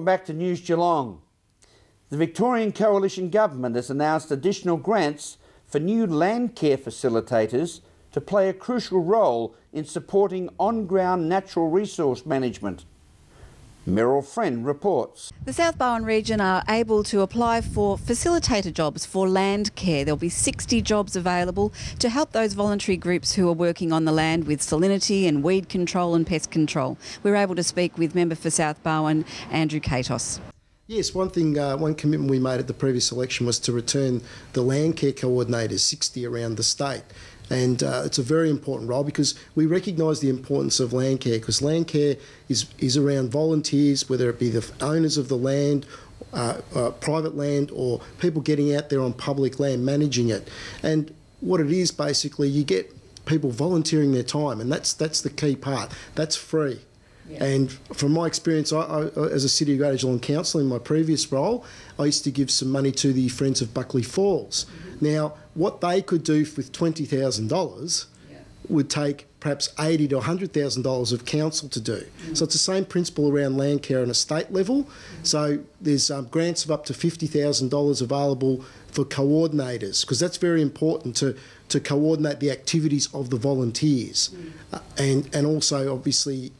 back to News Geelong. The Victorian Coalition Government has announced additional grants for new land care facilitators to play a crucial role in supporting on-ground natural resource management. Meryl Friend reports. The South Bowen region are able to apply for facilitator jobs for land care. There'll be 60 jobs available to help those voluntary groups who are working on the land with salinity and weed control and pest control. We were able to speak with member for South Bowen, Andrew Katos. Yes, one commitment we made at the previous election was to return the land care coordinators, 60 around the state. And it's a very important role because we recognise the importance of land care, because land care is around volunteers, whether it be the owners of the land, private land, or people getting out there on public land managing it. And what it is basically, you get people volunteering their time, and that's the key part. That's free. Yeah. And from my experience, I, as a City of Greater Geelong councillor in my previous role, I used to give some money to the Friends of Buckley Falls. Now, what they could do with $20,000 would take perhaps $80,000 to $100,000 of council to do. So it's the same principle around land care on a state level. So there's grants of up to $50,000 available for coordinators, because that's very important to coordinate the activities of the volunteers. And also, obviously,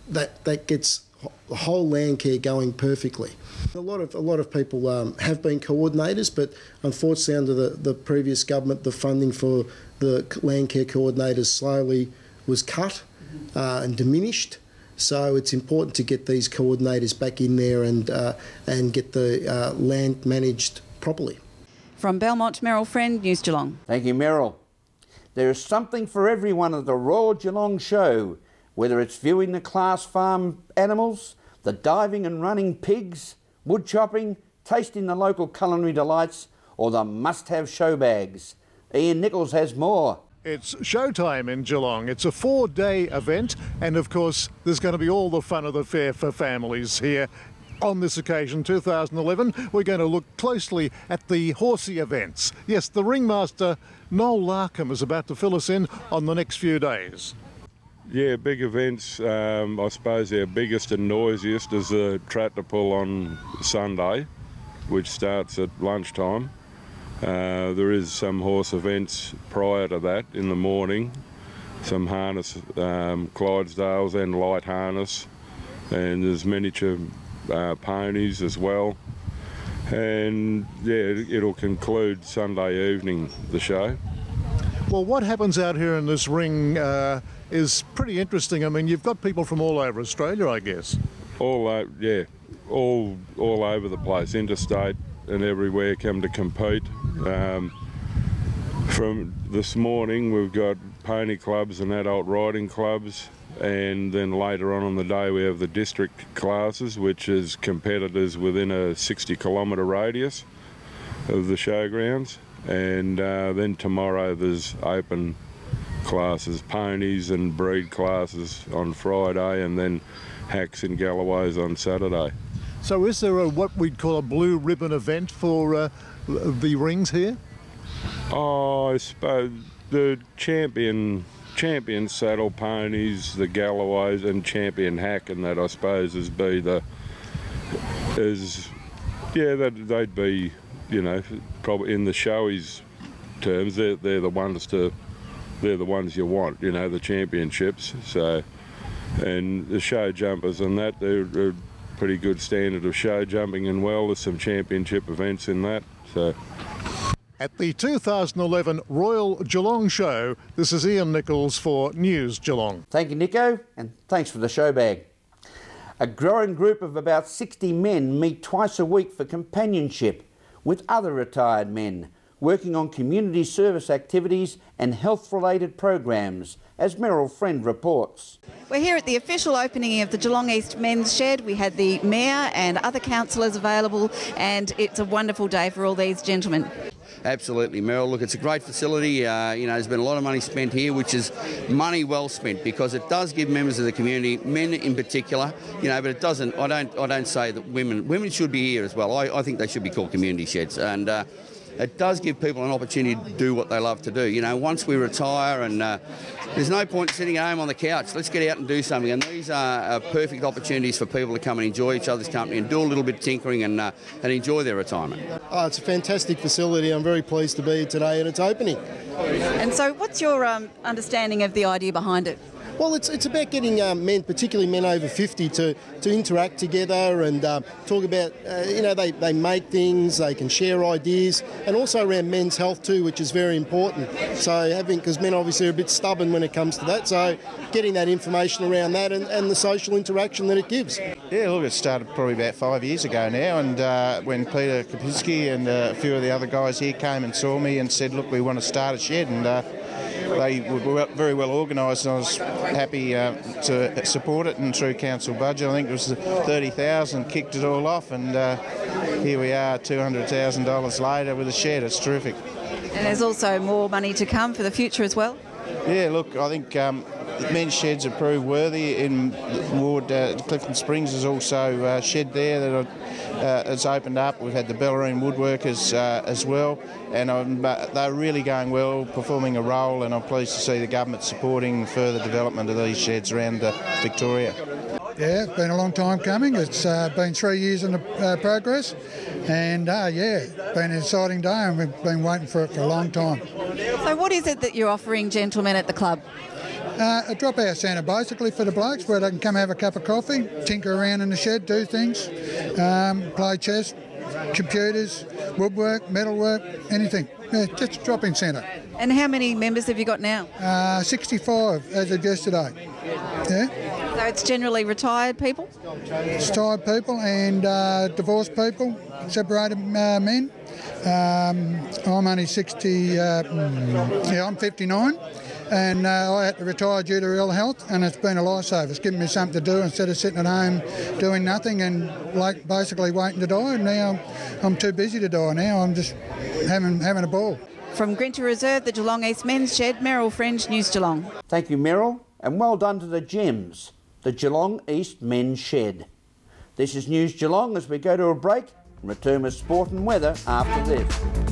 that gets the whole land care going perfectly. A lot of people have been coordinators, but unfortunately under the previous government, the funding for the land care coordinators slowly was cut and diminished. So it's important to get these coordinators back in there and get the land managed properly. From Belmont, Meryl Friend, News Geelong. Thank you, Meryl. There is something for everyone at the Royal Geelong Show, whether it's viewing the class farm animals, the diving and running pigs, wood chopping, tasting the local culinary delights, or the must-have show bags. Ian Nichols has more. It's showtime in Geelong. It's a 4-day event, and of course there's going to be all the fun of the fair for families here. On this occasion, 2011, we're going to look closely at the horsey events. Yes, the ringmaster, Noel Larkham, is about to fill us in on the next few days. Yeah, big events. I suppose our biggest and noisiest is the tractor pull on Sunday, which starts at lunchtime. There is some horse events prior to that in the morning, some harness, Clydesdales and light harness, and there's miniature ponies as well. And yeah, it'll conclude Sunday evening, the show. Well, what happens out here in this ring is pretty interesting. I mean, you've got people from all over Australia, I guess. All over the place, interstate and everywhere come to compete. From this morning, we've got pony clubs and adult riding clubs, and then later on in the day we have the district classes, which is competitors within a 60-kilometre radius of the showgrounds. And then tomorrow there's open classes, ponies and breed classes on Friday, and then hacks and galloways on Saturday. So is there what we'd call a blue ribbon event for the rings here? Oh, I suppose the champion saddle ponies, the galloways and champion hack, and that I suppose they'd be, you know, probably in the showies terms, they're the ones you want, you know, the championships. So, and the show jumpers and that, they're a pretty good standard of show jumping, and well, there's some championship events in that. So. At the 2011 Royal Geelong Show, this is Ian Nichols for News Geelong. Thank you, Nico, and thanks for the show bag. A growing group of about 60 men meet twice a week for companionship with other retired men, working on community service activities and health-related programs, as Meryl Friend reports. We're here at the official opening of the Geelong East Men's Shed. We had the Mayor and other councillors available, and it's a wonderful day for all these gentlemen. Absolutely, Meryl. Look, it's a great facility. You know, there's been a lot of money spent here, which is money well spent, because it does give members of the community, men in particular, you know, but it doesn't. I don't say that women should be here as well. I think they should be called community sheds, and it does give people an opportunity to do what they love to do. You know, once we retire, and there's no point sitting at home on the couch. Let's get out and do something. And these are perfect opportunities for people to come and enjoy each other's company and do a little bit of tinkering and enjoy their retirement. Oh, it's a fantastic facility. I'm very pleased to be here today at its opening. And so what's your understanding of the idea behind it? Well, it's about getting men, particularly men over 50, to interact together and talk about, they make things, they can share ideas, and also around men's health too, which is very important. So because men obviously are a bit stubborn when it comes to that, so getting that information around that and the social interaction that it gives. Yeah, look, it started probably about 5 years ago now, and when Peter Kapinski and a few of the other guys here came and saw me and said, look, we want to start a shed, and they were very well organised, and I was happy to support it, and through council budget I think it was 30,000 kicked it all off, and here we are $200,000 later with a shed. It's terrific. And there's also more money to come for the future as well? Yeah, look, I think men's sheds are proved worthy. In Ward, Clifton Springs is also a shed there that it's opened up. We've had the Bellarine woodworkers as well, and they're really going well, performing a role, and I'm pleased to see the government supporting further development of these sheds around Victoria. Yeah, it's been a long time coming. It's been 3 years in the progress, and it's been an exciting day, and we've been waiting for it for a long time. So what is it that you're offering gentlemen at the club? A drop-out centre basically for the blokes, where they can come have a cup of coffee, tinker around in the shed, do things, play chess, computers, woodwork, metalwork, anything. Yeah, just a drop-in centre. And how many members have you got now? 65 as of yesterday. Yeah. So it's generally retired people? Retired people and divorced people, separated men. I'm only 60, I'm 59. And I had to retire due to ill health, and it's been a lifesaver. It's given me something to do instead of sitting at home doing nothing and basically waiting to die. And now I'm too busy to die. Now I'm just having a ball. From Grinta Reserve, the Geelong East Men's Shed, Meryl Fringe, News Geelong. Thank you, Meryl, and well done to the Gems, the Geelong East Men's Shed. This is News Geelong as we go to a break and return with sport and weather after this.